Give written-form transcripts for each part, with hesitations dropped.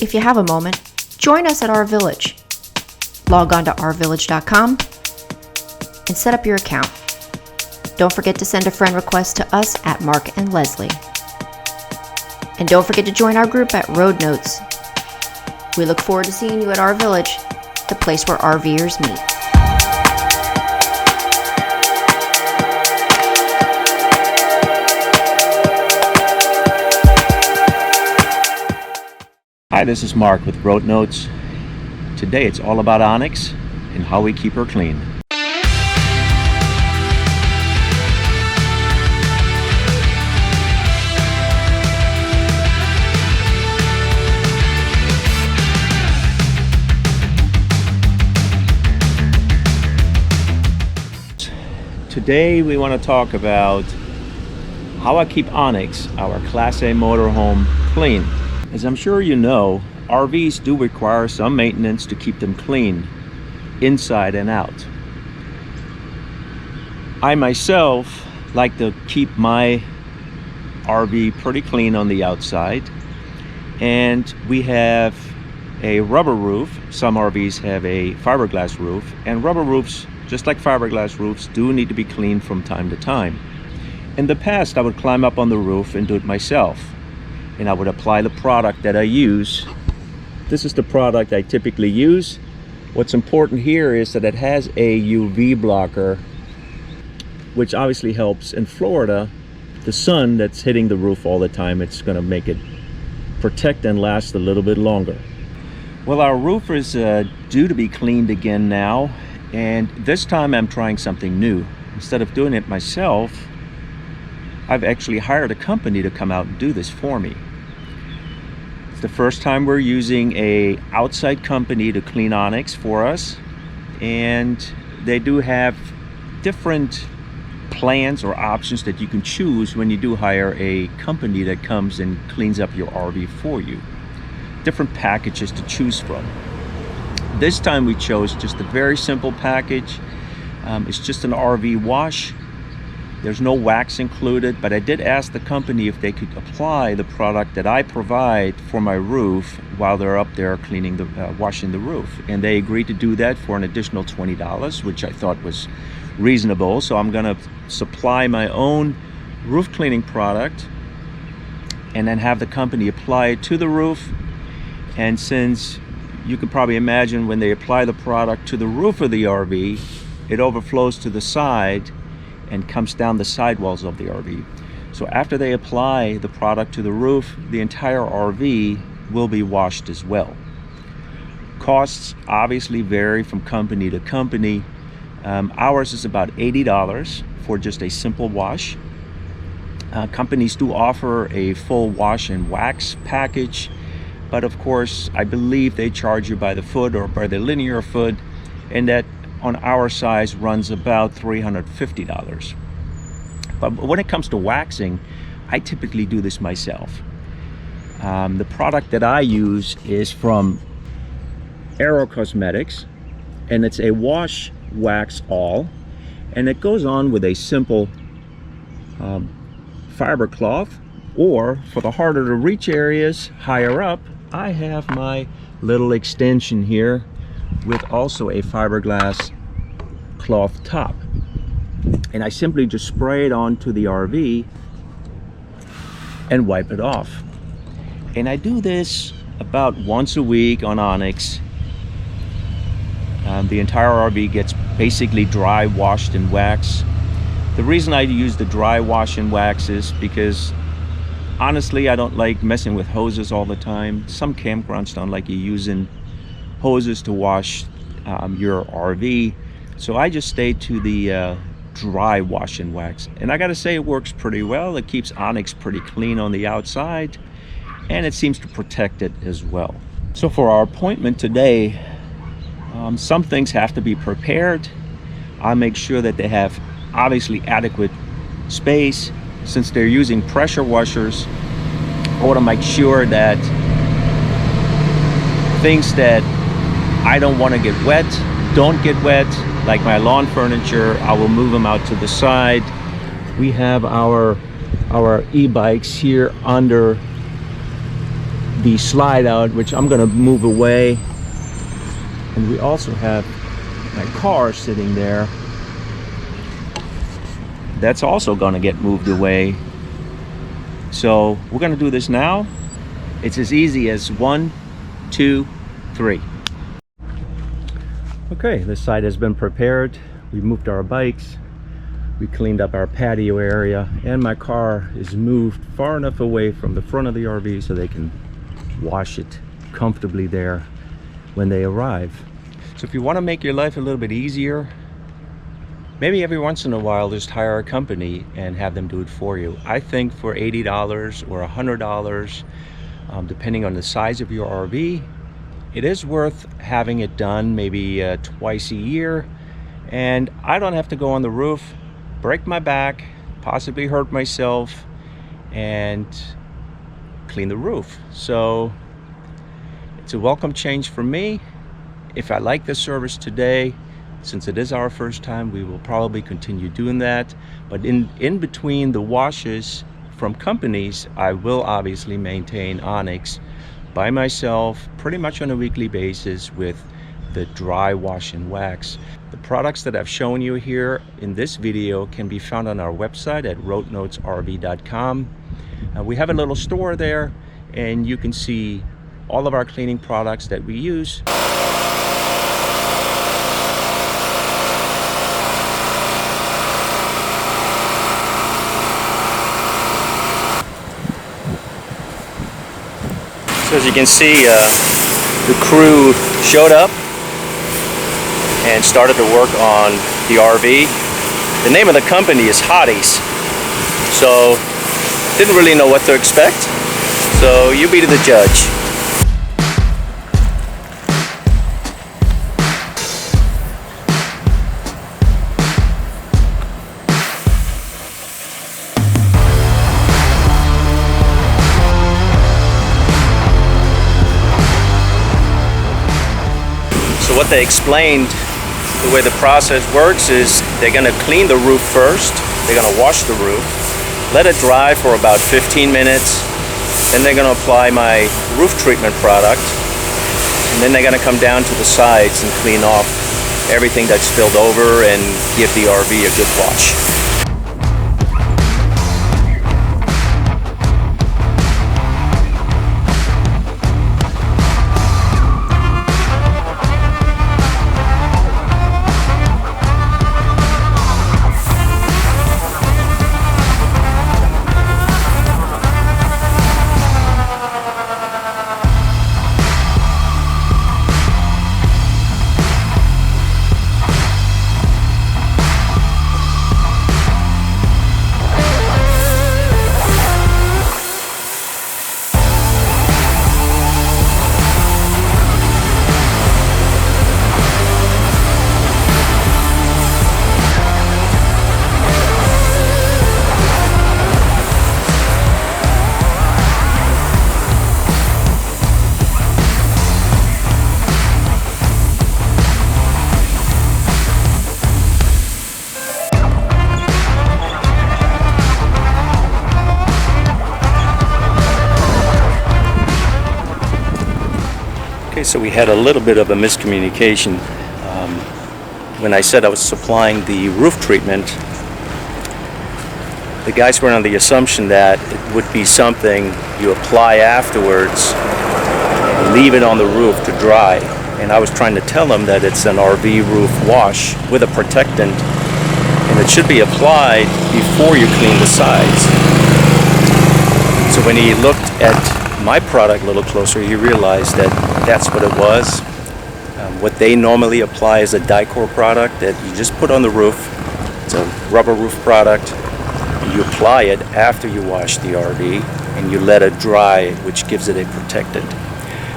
If you have a moment, join us at our village. Log on to ourvillage.com and set up your account. Don't forget to send a friend request to us at Marc and Leslie. And don't forget to join our group at Road Notes. We look forward to seeing you at our village, the place where RVers meet. Hi, this is Marc with Road Notes. Today it's all about Onyx and how we keep her clean. Today we want to talk about how I keep Onyx, our Class A motorhome, clean. As I'm sure you know, RVs do require some maintenance to keep them clean, inside and out. I myself like to keep my RV pretty clean on the outside, and we have a rubber roof. Some RVs have a fiberglass roof, and rubber roofs, just like fiberglass roofs, do need to be cleaned from time to time. In the past, I would climb up on the roof and do it myself, and I would apply the product that I use. This is the product I typically use. What's important here is that it has a UV blocker, which obviously helps. In Florida, the sun that's hitting the roof all the time, it's going to make it protect and last a little bit longer. Well, our roof is due to be cleaned again now, and this time I'm trying something new. Instead of doing it myself, I've actually hired a company to come out and do this for me. It's the first time we're using an outside company to clean Onyx for us, and they do have different plans or options that you can choose when you do hire a company that comes and cleans up your RV for you. Different packages to choose from. This time we chose just a very simple package. It's just an RV wash. There's no wax included, but I did ask the company if they could apply the product that I provide for my roof while they're up there cleaning washing the roof, and they agreed to do that for an additional $20, which I thought was reasonable. So I'm going to supply my own roof cleaning product and then have the company apply it to the roof. And since you can probably imagine, when they apply the product to the roof of the RV, it overflows to the side and comes down the sidewalls of the RV. So after they apply the product to the roof, the entire RV will be washed as well. Costs obviously vary from company to company. Ours is about $80 for just a simple wash. Companies do offer a full wash and wax package, but of course I believe they charge you by the foot or by the linear foot, and that on our size runs about $350. But when it comes to waxing, I typically do this myself. The product that I use is from Aero Cosmetics, and it's a wash wax all, and it goes on with a simple fiber cloth, or for the harder to reach areas higher up, I have my little extension here with also a fiberglass cloth top, and I simply just spray it onto the RV and wipe it off. And I do this about once a week on Onyx. The entire RV gets basically dry washed and waxed. The reason I use the dry wash and wax is because honestly I don't like messing with hoses all the time. Some campgrounds don't like you using hoses to wash your RV, so I just stay to the dry wash and wax, and I gotta say it works pretty well. It keeps Onyx pretty clean on the outside, and it seems to protect it as well. So for our appointment today, some things have to be prepared. I make sure that they have obviously adequate space. Since they're using pressure washers, I want to make sure that things that I don't want to get wet don't get wet, like my lawn furniture. I will move them out to the side. We have our e-bikes here under the slide out, which I'm gonna move away. And we also have my car sitting there. That's also gonna get moved away. So we're gonna do this now. It's as easy as 1, 2, 3. Okay, this side has been prepared. We moved our bikes. We cleaned up our patio area, and my car is moved far enough away from the front of the RV so they can wash it comfortably there when they arrive. So if you want to make your life a little bit easier, maybe every once in a while just hire a company and have them do it for you. I think for $80 or $100, depending on the size of your RV, it is worth having it done maybe twice a year. And I don't have to go on the roof, break my back, possibly hurt myself, and clean the roof. So it's a welcome change for me. If I like the service today, since it is our first time, we will probably continue doing that. But in between the washes from companies, I will obviously maintain Onyx by myself pretty much on a weekly basis with the dry wash and wax. The products that I've shown you here in this video can be found on our website at RoadNotesRV.com. We have a little store there, and you can see all of our cleaning products that we use. So as you can see, the crew showed up and started to work on the RV. The name of the company is Hotties, so didn't really know what to expect, so you be the judge. So what they explained, the way the process works is they're going to clean the roof first, they're going to wash the roof, let it dry for about 15 minutes, then they're going to apply my roof treatment product, and then they're going to come down to the sides and clean off everything that's spilled over and give the RV a good wash. Okay, so we had a little bit of a miscommunication. When I said I was supplying the roof treatment, the guys were under the assumption that it would be something you apply afterwards and leave it on the roof to dry. And I was trying to tell them that it's an RV roof wash with a protectant, and it should be applied before you clean the sides. So when he looked at my product a little closer, he realized that that's what it was. What they normally apply is a Dicor product that you just put on the roof. It's a rubber roof product. You apply it after you wash the RV and you let it dry, which gives it a protectant.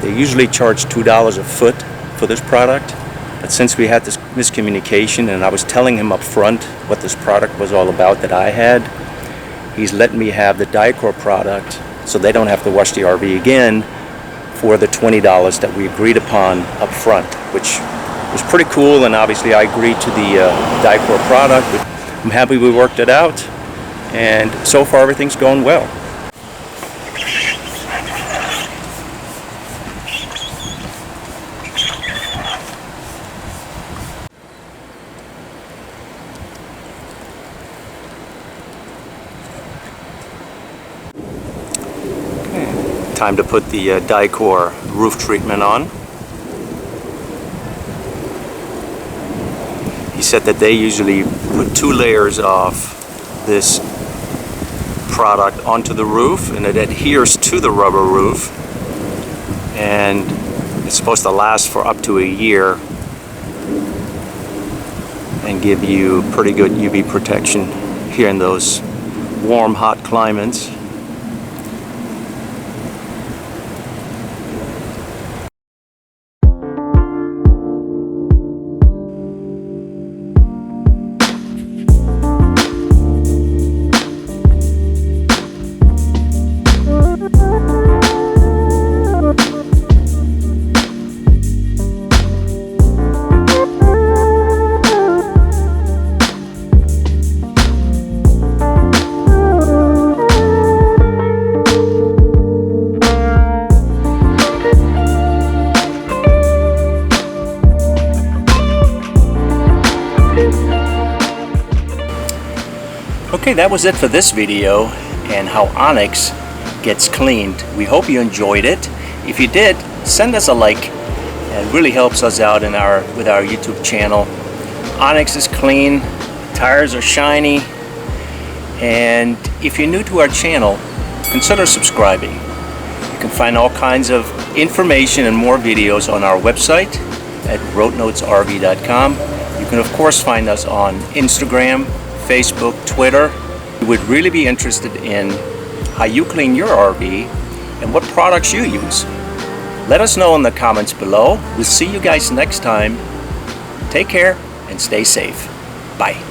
They usually charge $2 a foot for this product, but since we had this miscommunication and I was telling him up front what this product was all about that I had, he's letting me have the Dicor product so they don't have to wash the RV again for the $20 that we agreed upon up front, which was pretty cool. And obviously I agreed to the Dicor product. I'm happy we worked it out, and so far everything's going well. Time to put the Dicor roof treatment on. He said that they usually put 2 layers of this product onto the roof, and it adheres to the rubber roof, and it's supposed to last for up to a year and give you pretty good UV protection here in those warm, hot climates. Okay, that was it for this video and how Onyx gets cleaned. We hope you enjoyed it. If you did, send us a like. It really helps us out in with our YouTube channel. Onyx is clean, tires are shiny, and if you're new to our channel, consider subscribing. You can find all kinds of information and more videos on our website at RoadNotesRV.com. You can of course find us on Instagram, Facebook, Twitter. We would really be interested in how you clean your RV and what products you use. Let us know in the comments below. We'll see you guys next time. Take care and stay safe. Bye.